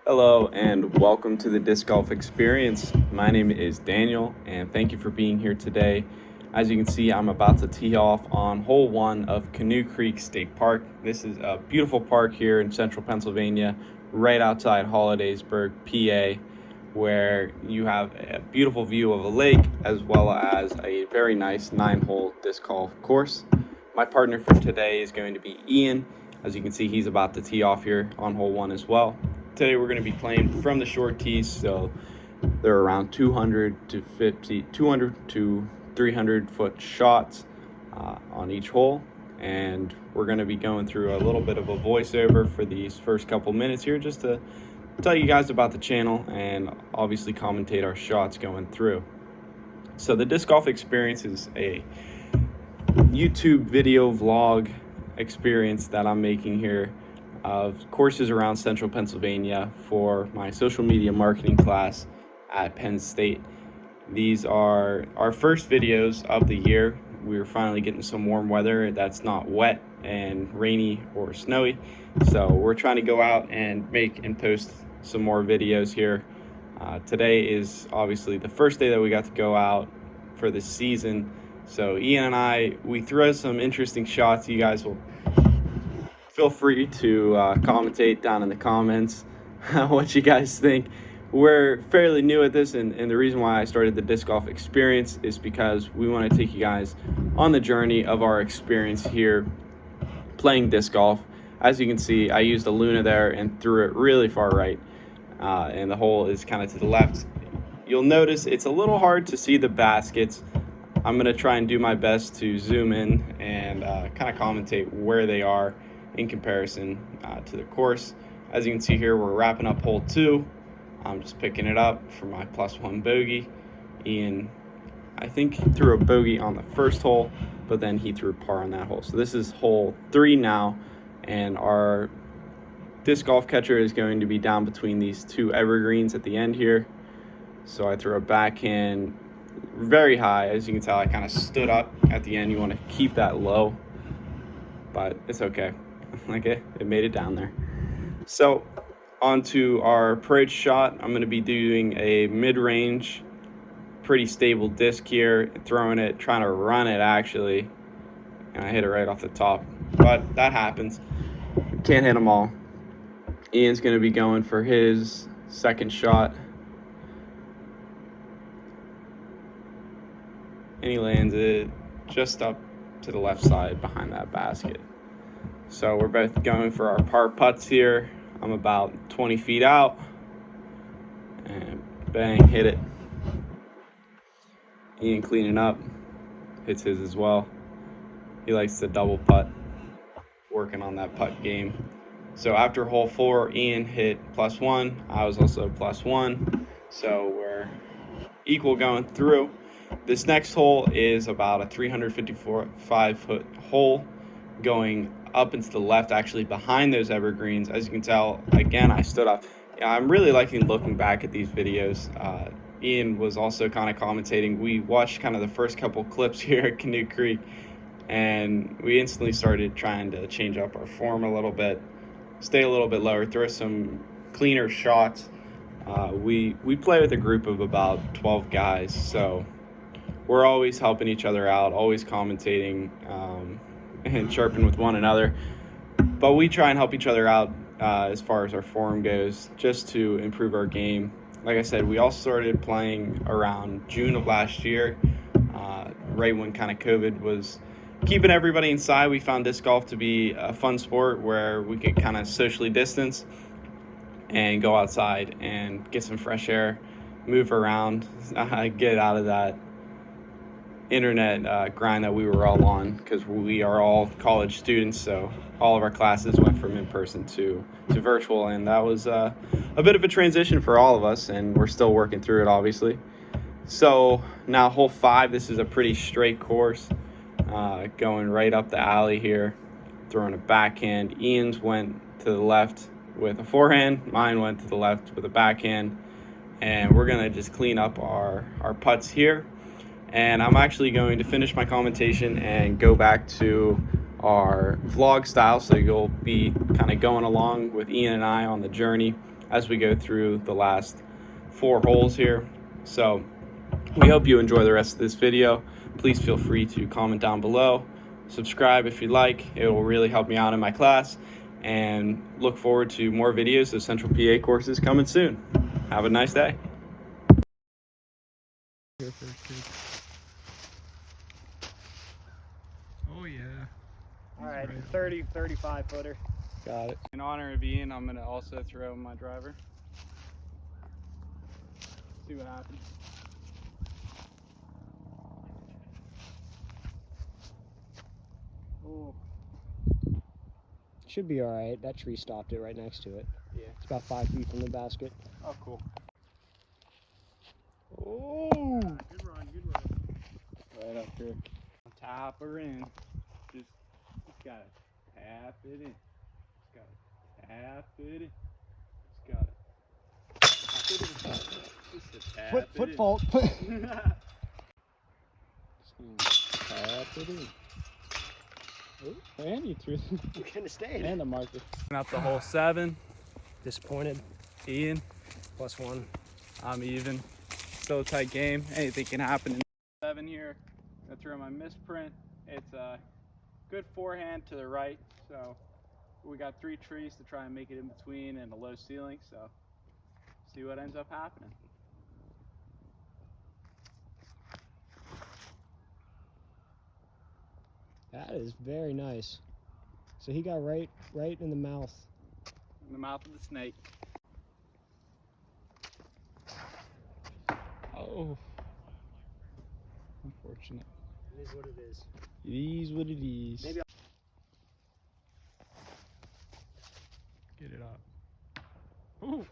Hello and welcome to the Disc Golf Experience. My name is Daniel and thank you for being here today. As you can see, I'm about to tee off on hole 1 of Canoe Creek State Park. This is a beautiful park here in central Pennsylvania, right outside Hollidaysburg, PA, where you have a beautiful view of a lake as well as a very nice 9-hole disc golf course. My partner for today is going to be Ian. As you can see, he's about to tee off here on hole 1 as well. Today we're going to be playing from the short tees, so they're around 200 to 300 foot shots on each hole, and we're going to be going through a little bit of a voiceover for these first couple minutes here just to tell you guys about the channel and obviously commentate our shots going through. So the Disc Golf Experience is a YouTube video vlog experience that I'm making here of courses around central Pennsylvania for my social media marketing class at Penn State. These are our first videos of the year. We're finally getting some warm weather that's not wet and rainy or snowy, so we're trying to go out and make and post some more videos here. Today is obviously the first day that we got to go out for the season, so Ian and I, we threw some interesting shots. You guys will feel free to commentate down in the comments what you guys think. We're fairly new at this, and the reason why I started the Disc Golf Experience is because we want to take you guys on the journey of our experience here playing disc golf. As you can see, I used a Luna there and threw it really far right, and the hole is kind of to the left. You'll notice it's a little hard to see the baskets. I'm going to try and do my best to zoom in and kind of commentate where they are in comparison to the course. As you can see here, we're wrapping up hole 2. I'm just picking it up for my +1 bogey. Ian, I think, threw a bogey on the first hole, but then he threw par on that hole. So this is hole 3 now, and our disc golf catcher is going to be down between these two evergreens at the end here. So I threw a backhand very high. As you can tell, I kind of stood up at the end. You want to keep that low, but it's okay. Okay, it made it down there. So onto our approach shot. I'm going to be doing a mid-range, pretty stable disc here, throwing it, trying to run it actually, and I hit it right off the top, but that happens. Can't hit them all. Ian's going to be going for his second shot, and he lands it just up to the left side behind that basket. So we're both going for our par putts here. I'm about 20 feet out, and bang, hit it. Ian cleaning up, hits his as well. He likes to double putt, working on that putt game. So after hole 4, Ian hit +1. I was also +1. So we're equal going through. This next hole is about a 355-foot hole going up into the left, actually behind those evergreens. As you can tell, again, I stood up. Yeah, I'm really liking looking back at these videos. Ian was also kind of commentating. We watched kind of the first couple clips here at Canoe Creek, and we instantly started trying to change up our form a little bit, stay a little bit lower, throw some cleaner shots. We play with a group of about 12 guys, so we're always helping each other out, always commentating and chirping with one another. But we try and help each other out as far as our form goes, just to improve our game. Like I said, we all started playing around June of last year, right when kind of COVID was keeping everybody inside. We found disc golf to be a fun sport where we could kind of socially distance and go outside and get some fresh air, move around, get out of that internet grind that we were all on, because we are all college students, so all of our classes went from in-person to virtual, and that was a bit of a transition for all of us, and we're still working through it, obviously. So now hole 5, this is a pretty straight course, going right up the alley here, throwing a backhand. Ian's went to the left with a forehand, mine went to the left with a backhand, and we're gonna just clean up our putts here. And I'm actually going to finish my commentation and go back to our vlog style, so you'll be kind of going along with Ian and I on the journey as we go through the last 4 holes here. So we hope you enjoy the rest of this video. Please feel free to comment down below, subscribe if you'd like. It will really help me out in my class, and look forward to more videos of Central PA courses coming soon. Have a nice day. Oh yeah. All right, 30, 35 footer. Got it. In honor of Ian, I'm gonna also throw my driver. See what happens. Ooh. Should be all right. That tree stopped it right next to it. Yeah. It's about 5 feet from the basket. Oh, cool. Oh! Good run, good run. Right up here. Tap her in. Just gotta tap it in. Just gotta tap it in. Just gotta tap it in. Foot fault. Just tap it in. Oh, and you threw You're gonna stay. and the marker. Up the hole 7. Disappointed. Ian, +1. I'm even. Still a tight game. Anything can happen in 7 here. I throw my misprint. It's a good forehand to the right, so we got 3 trees to try and make it in between and a low ceiling, so see what ends up happening. That is very nice. So he got right in the mouth. In the mouth of the snake. Oh, unfortunate. It is what it is. It is what it is. Maybe Get it up. Ooh.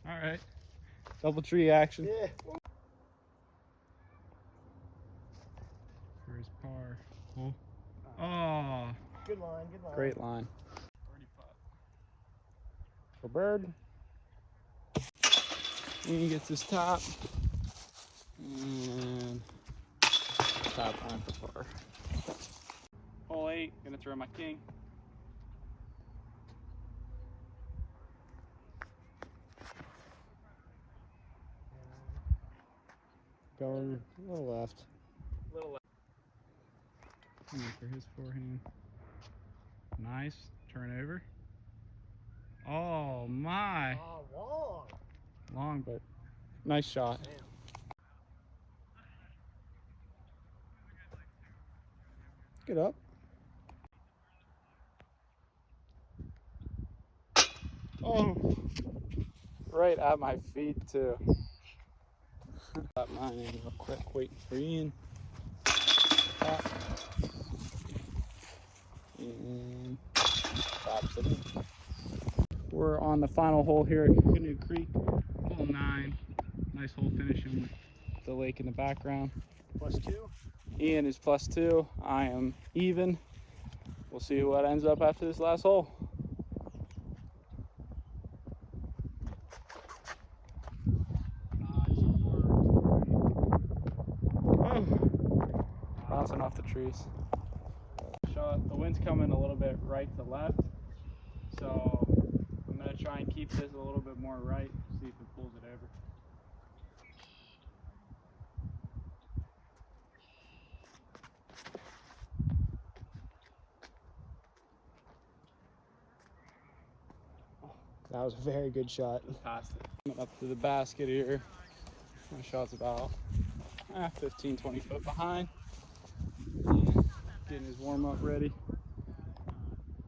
All right. Double tree action. Yeah. For his par. Oh. Oh. Good line, good line. Great line. For bird. He gets his top. And top line for par. Hole 8, gonna throw my king. Going a little left. Little left. For his forehand. Nice turnover. Oh my. Oh, long. Long, but nice shot. Damn. Get up. Oh, right at my feet too. Got mine in real quick, waiting for Ian. Top. And tops it in. We're on the final hole here at Canoe Creek, hole 9. Nice hole finishing with the lake in the background. +2. Ian is +2. I am even. We'll see what ends up after this last hole. Oh. Bouncing off the trees. Shot. The wind's coming a little bit right to left, so I'm gonna try and keep this a little bit more right. See if it pulls it over. That was a very good shot. Past it. Coming up to the basket here. My shot's about 15, 20 foot behind. Getting his warm up ready.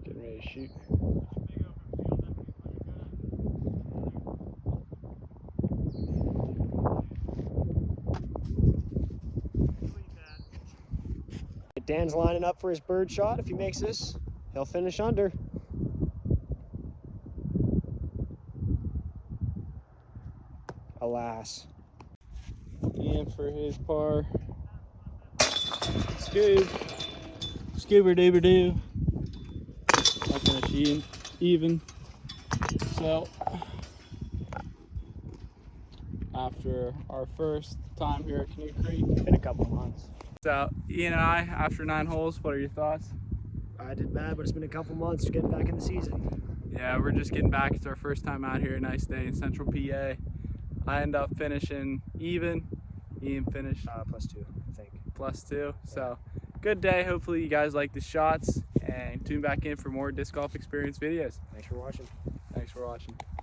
Getting ready to shoot. Dan's lining up for his bird shot. If he makes this, he'll finish under. Alas. Ian for his par. Scoob. Scoober doober doo. Not finish even. So, after our first time here at Canoe Creek, Been a couple months. so Ian and I, after 9 holes, what are your thoughts? I did bad, but it's been a couple months getting back in the season. Yeah, we're just getting back. It's our first time out here. Nice day in Central PA. I end up finishing even. Ian finished +2, I think. +2. So good day. Hopefully you guys like the shots and tune back in for more disc golf experience videos. Thanks for watching. Thanks for watching.